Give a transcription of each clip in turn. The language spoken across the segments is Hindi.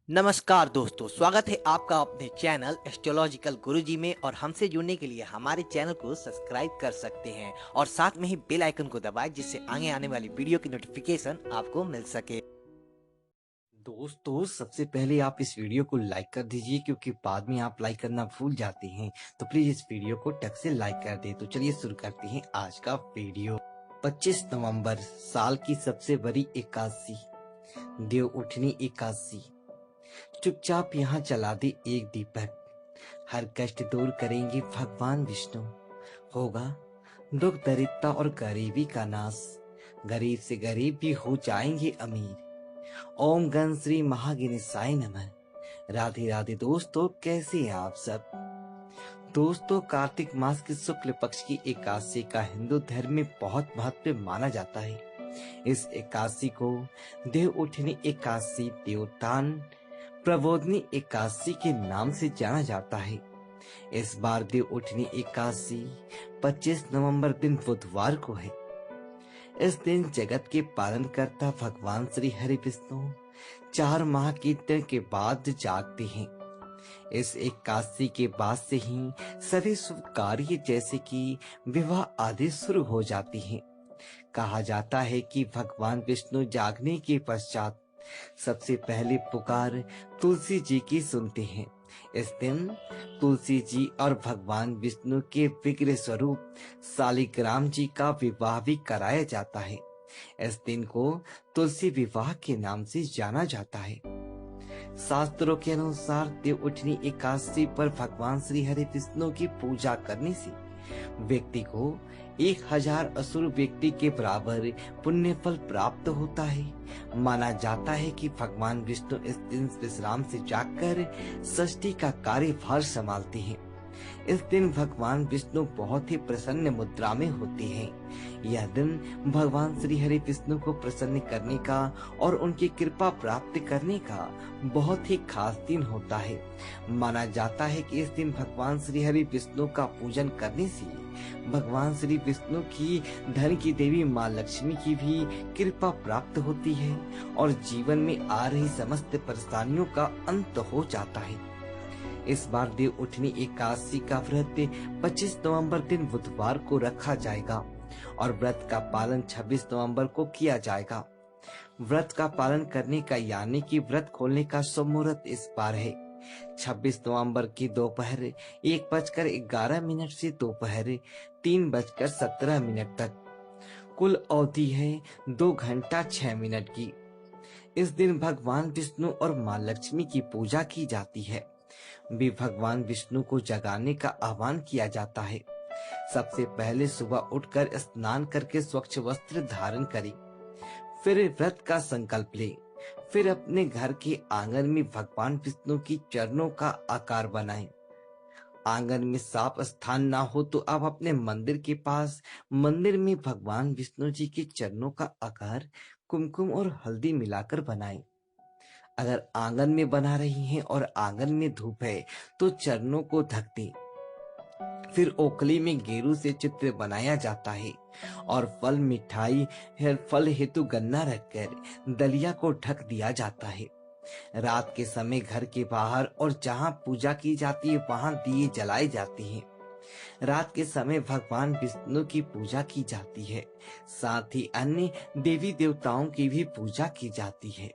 नमस्कार दोस्तों, स्वागत है आपका अपने चैनल एस्ट्रोलॉजिकल गुरुजी में। और हमसे जुड़ने के लिए हमारे चैनल को सब्सक्राइब कर सकते हैं और साथ में ही बेल आइकन को दबाएं, जिससे आगे आने वाली वीडियो की नोटिफिकेशन आपको मिल सके। दोस्तों, सबसे पहले आप इस वीडियो को लाइक कर दीजिए, क्योंकि बाद में आप लाइक करना भूल जाते हैं। तो प्लीज इस वीडियो को टक से लाइक कर दे। तो चलिए शुरू करते हैं आज का वीडियो। 25 नवंबर साल की सबसे बड़ी एकादशी, देव उठनी एकादशी। चुपचाप यहाँ जला दे एक दीपक, हर कष्ट दूर करेंगे भगवान विष्णु। होगा दुख दरिद्रता और गरीबी का नाश, गरीब से गरीब भी हो जाएंगे अमीर। ओम गण श्री महागणेशाय नमः। राधे राधे दोस्तों, कैसे हैं आप सब। दोस्तों, कार्तिक मास की शुक्ल पक्ष की एकादशी का हिंदू धर्म में बहुत महत्व माना जाता है। इस एकादशी को देव उठनी एकादशी, देवोत्थान प्रबोधनी एकादशी के नाम से जाना जाता है। इस बार देव उठनी एकादशी 25 नवंबर दिन बुधवार को है। इस दिन जगत के पालनकर्ता भगवान श्री हरि विष्णु 4 माह कीर्तन के बाद जागते हैं। इस एकादशी के बाद से ही सभी शुभ कार्य जैसे कि विवाह आदि शुरू हो जाती हैं। कहा जाता है कि भगवान विष्णु जागने के पश्चात सबसे पहले पुकार तुलसी जी की सुनते हैं। इस दिन तुलसी जी और भगवान विष्णु के विग्रह स्वरूप शालिग्राम जी का विवाह भी कराया जाता है। इस दिन को तुलसी विवाह के नाम से जाना जाता है। शास्त्रों के अनुसार देव उठनी एकादशी पर भगवान श्री हरि विष्णु की पूजा करने से व्यक्ति को 1000 असुर व्यक्ति के बराबर पुण्य फल प्राप्त होता है। माना जाता है कि भगवान विष्णु इस दिन विश्राम से जागकर षष्ठी का कार्यभार संभालते हैं। इस दिन भगवान विष्णु बहुत ही प्रसन्न मुद्रा में होते हैं। यह दिन भगवान श्री हरि विष्णु को प्रसन्न करने का और उनकी कृपा प्राप्त करने का बहुत ही खास दिन होता है। माना जाता है कि इस दिन भगवान श्री हरि विष्णु का पूजन करने से भगवान श्री विष्णु की धन की देवी माँ लक्ष्मी की भी कृपा प्राप्त होती है और जीवन में आ रही समस्त परेशानियों का अंत हो जाता है। इस बार देव उठनी एकादशी का व्रत 25 नवंबर दिन बुधवार को रखा जाएगा और व्रत का पालन 26 नवंबर को किया जाएगा। व्रत का पालन करने का यानी कि व्रत खोलने का शुभ मुहूर्त इस बार है 26 नवंबर की दोपहर 1:11 से दोपहर 3:17 तक। कुल अवधि है 2 घंटा 6 मिनट की। इस दिन भगवान विष्णु और माँ लक्ष्मी की पूजा की जाती है। भी भगवान विष्णु को जगाने का आह्वान किया जाता है। सबसे पहले सुबह उठकर स्नान करके स्वच्छ वस्त्र धारण करें, फिर व्रत का संकल्प ले, फिर अपने घर के आंगन में भगवान विष्णु की चरणों का आकार बनाएं। आंगन में साफ स्थान ना हो तो आप अपने मंदिर के पास मंदिर में भगवान विष्णु जी के चरणों का आकार कुमकुम और हल्दी मिलाकर बनाएं। अगर आंगन में बना रही हैं और आंगन में धूप है तो चरणों को ढक दें। फिर ओखली में गेरू से चित्र बनाया जाता है और फल मिठाई फल हेतु गन्ना रखकर दलिया को ढक दिया जाता है। रात के समय घर के बाहर और जहाँ पूजा की जाती है वहां दिए जलाए जाते हैं। रात के समय भगवान विष्णु की पूजा की जाती है, साथ ही अन्य देवी देवताओं की भी पूजा की जाती है।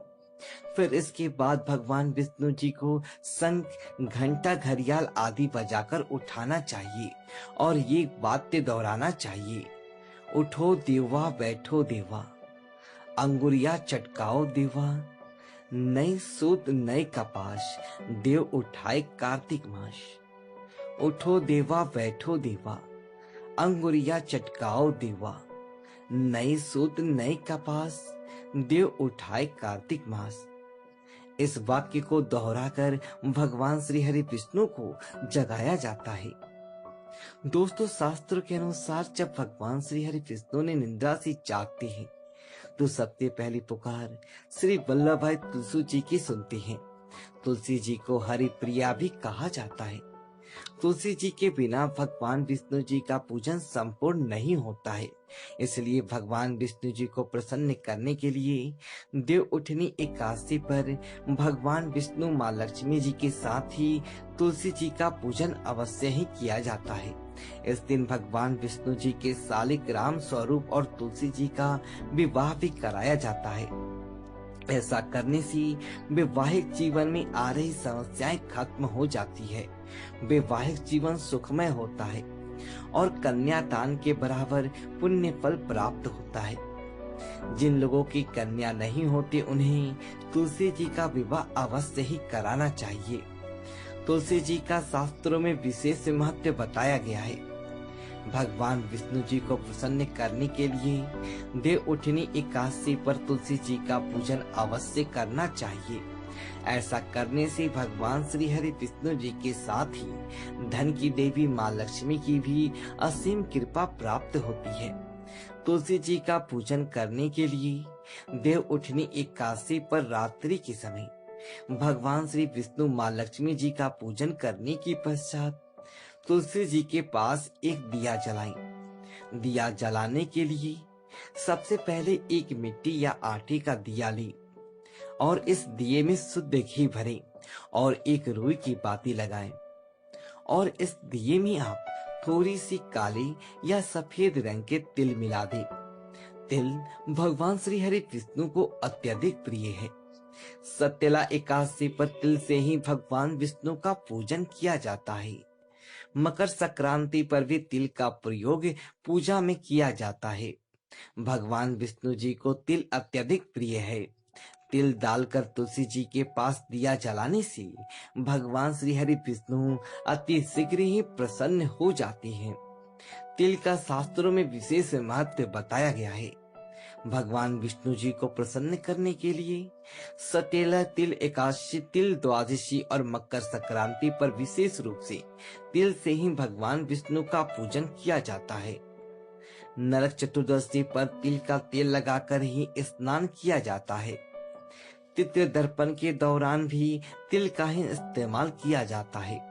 फिर इसके बाद भगवान विष्णु जी को शंख, घंटा, घड़ियाल आदि बजाकर उठाना चाहिए और ये वाद्य दोहराना चाहिए। उठो देवा बैठो देवा, अंगुरिया चटकाओ देवा, नई सूत नए कपाश, देव उठाए कार्तिक मास। उठो देवा बैठो देवा, अंगुरिया चटकाओ देवा, नई सूत नए कपास, देव उठाए कार्तिक मास। इस वाक्य को दोहराकर भगवान श्री हरि विष्णु को जगाया जाता है। दोस्तों, शास्त्र के अनुसार जब भगवान श्री हरि विष्णु ने निद्रा से जागते हैं तो सबसे पहली पुकार श्री वल्लभ भाई तुलसी जी की सुनते हैं। तुलसी जी को हरि प्रिया भी कहा जाता है। तुलसी जी के बिना भगवान विष्णु जी का पूजन संपूर्ण नहीं होता है। इसलिए भगवान विष्णु जी को प्रसन्न करने के लिए देव उठनी एकादशी पर भगवान विष्णु माँ लक्ष्मी जी के साथ ही तुलसी जी का पूजन अवश्य ही किया जाता है। इस दिन भगवान विष्णु जी के शालिग्राम स्वरूप और तुलसी जी का विवाह भी कराया जाता है। ऐसा करने से वैवाहिक जीवन में आ रही समस्याएं खत्म हो जाती है, वैवाहिक जीवन सुखमय होता है और कन्यादान के बराबर पुण्य फल प्राप्त होता है। जिन लोगों की कन्या नहीं होती उन्हें तुलसी जी का विवाह अवश्य ही कराना चाहिए। तुलसी जी का शास्त्रों में विशेष महत्व बताया गया है। भगवान विष्णु जी को प्रसन्न करने के लिए देव उठनी एकादशी पर तुलसी जी का पूजन अवश्य करना चाहिए। ऐसा करने से भगवान श्री हरि विष्णु जी के साथ ही धन की देवी माँ लक्ष्मी की भी असीम कृपा प्राप्त होती है। तुलसी जी का पूजन करने के लिए देव उठनी एकादशी पर रात्रि के समय भगवान श्री विष्णु माँ लक्ष्मी जी का पूजन करने के पश्चात तुलसी जी के पास एक दिया जलाएं। दिया जलाने के लिए सबसे पहले एक मिट्टी या आटे का दिया लें और इस दिए में शुद्ध घी भरें और एक रुई की बाती लगाएं और इस दिए में आप थोड़ी सी काली या सफेद रंग के तिल मिला दें। तिल भगवान श्री हरि विष्णु को अत्यधिक प्रिय है। सत्यला एकादशी पर तिल से ही भगवान विष्णु का पूजन किया जाता है। मकर संक्रांति पर भी तिल का प्रयोग पूजा में किया जाता है। भगवान विष्णु जी को तिल अत्यधिक प्रिय है। तिल डालकर तुलसी जी के पास दिया जलाने से भगवान श्री हरि विष्णु अति शीघ्र ही प्रसन्न हो जाते हैं। तिल का शास्त्रों में विशेष महत्व बताया गया है। भगवान विष्णु जी को प्रसन्न करने के लिए सतेला तिल एकादशी, तिल द्वादशी और मकर संक्रांति पर विशेष रूप से तिल से ही भगवान विष्णु का पूजन किया जाता है। नरक चतुर्दशी पर तिल का तेल लगाकर ही स्नान किया जाता है। पितृ दर्पण के दौरान भी तिल का ही इस्तेमाल किया जाता है।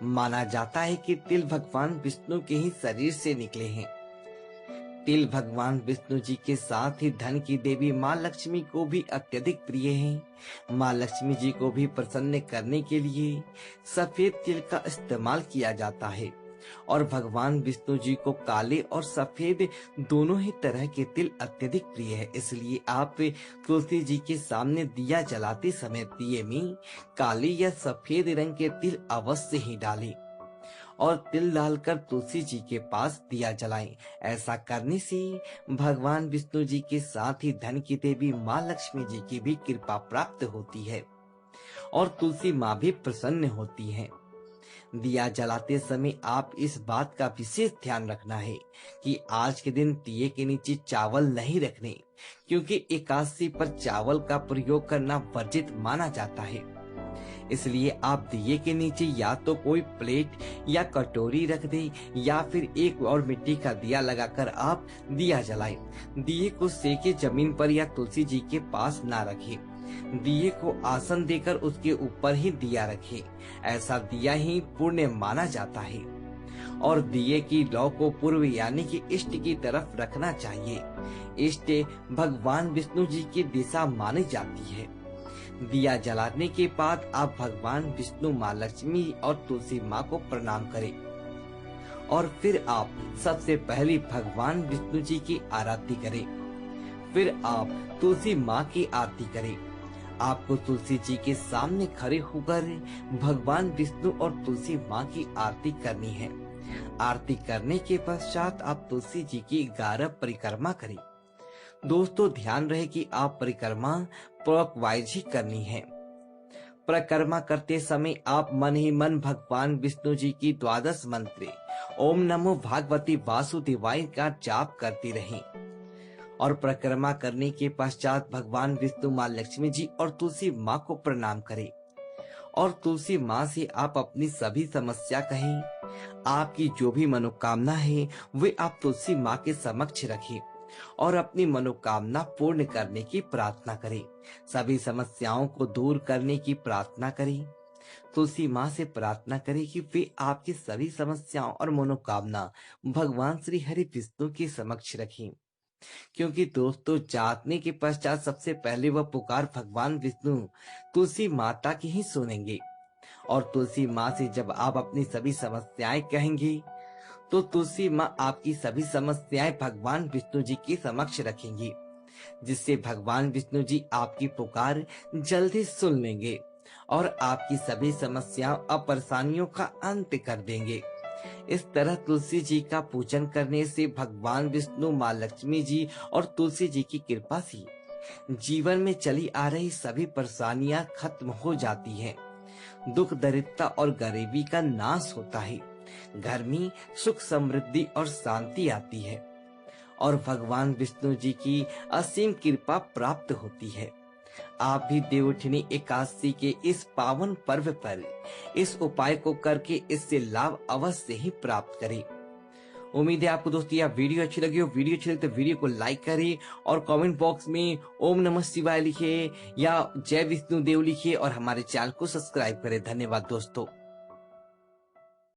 माना जाता है कि तिल भगवान विष्णु के ही शरीर से निकले हैं। तिल भगवान विष्णु जी के साथ ही धन की देवी माँ लक्ष्मी को भी अत्यधिक प्रिय है। माँ लक्ष्मी जी को भी प्रसन्न करने के लिए सफेद तिल का इस्तेमाल किया जाता है और भगवान विष्णु जी को काले और सफेद दोनों ही तरह के तिल अत्यधिक प्रिय है। इसलिए आप तुलसी जी के सामने दिया जलाते समय दिए में काले या सफेद रंग के तिल अवश्य ही डालें और तिल डालकर तुलसी जी के पास दिया जलाएं। ऐसा करने से भगवान विष्णु जी के साथ ही धन की देवी माँ लक्ष्मी जी की भी कृपा प्राप्त होती है और तुलसी माँ भी प्रसन्न होती हैं। दिया जलाते समय आप इस बात का विशेष ध्यान रखना है कि आज के दिन दिए के नीचे चावल नहीं रखने, क्योंकि एकादशी पर चावल का प्रयोग करना वर्जित माना जाता है। इसलिए आप दिए के नीचे या तो कोई प्लेट या कटोरी रख दें या फिर एक और मिट्टी का दिया लगाकर आप दिया जलाएं। दिए को सेके जमीन पर या तुलसी जी के पास ना रखें। दिए को आसन देकर उसके ऊपर ही दिया रखें। ऐसा दिया ही पुण्य माना जाता है और दिए की लौ को पूर्व यानी कि इष्ट की तरफ रखना चाहिए। इष्ट भगवान विष्णु जी की दिशा मानी जाती है। दिया जलाने के बाद आप भगवान विष्णु, माँ लक्ष्मी और तुलसी माँ को प्रणाम करें और फिर आप सबसे पहले भगवान विष्णु जी की आरती करें। फिर आप तुलसी माँ की आरती करें। आपको तुलसी जी के सामने खड़े होकर भगवान विष्णु और तुलसी माँ की आरती करनी है। आरती करने के पश्चात आप तुलसी जी की 11 परिक्रमा करें। दोस्तों ध्यान रहे कि आप परिक्रमा क्लॉकवाइज ही करनी है। परिक्रमा करते समय आप मन ही मन भगवान विष्णु जी की 12 मंत्र ओम नमो भगवती वासुदेवाय का जाप करती रहें और परिक्रमा करने के पश्चात भगवान विष्णु, माँ लक्ष्मी जी और तुलसी माँ को प्रणाम करें और तुलसी माँ से आप अपनी सभी समस्या कहें। आपकी जो भी मनोकामना है वे आप तुलसी माँ के समक्ष रखें और अपनी मनोकामना पूर्ण करने की प्रार्थना करें। सभी समस्याओं को दूर करने की प्रार्थना करें। तुलसी माँ से प्रार्थना करें कि वे आपकी सभी समस्याओं और मनोकामना भगवान श्री हरि विष्णु के समक्ष रखें। क्योंकि दोस्तों, जागने के पश्चात सबसे पहले वह पुकार भगवान विष्णु तुलसी माता की ही सुनेंगे। और तुलसी माँ से जब आप अपनी सभी समस्याएं कहेंगे, तो तुलसी माँ आपकी सभी समस्याएं भगवान विष्णु जी के समक्ष रखेंगी, जिससे भगवान विष्णु जी आपकी पुकार जल्दी सुन लेंगे और आपकी सभी समस्याओं और परेशानियों का अंत कर देंगे। इस तरह तुलसी जी का पूजन करने से भगवान विष्णु, माँ लक्ष्मी जी और तुलसी जी की कृपा से जीवन में चली आ रही सभी परेशानियां खत्म हो जाती हैं। दुख, दरिद्रता और गरीबी का नाश होता है। घर में सुख, समृद्धि और शांति आती है और भगवान विष्णु जी की असीम कृपा प्राप्त होती है। आप भी देवउठनी एकादशी के इस पावन पर्व पर इस उपाय को करके इससे लाभ अवश्य ही प्राप्त करें। उम्मीद है आपको दोस्तों यह वीडियो अच्छी लगी हो। वीडियो अच्छी लगी तो वीडियो को लाइक करें और कमेंट बॉक्स में ओम नमः शिवाय लिखिए या जय विष्णु देव लिखिए और हमारे चैनल को सब्सक्राइब करें। धन्यवाद दोस्तों।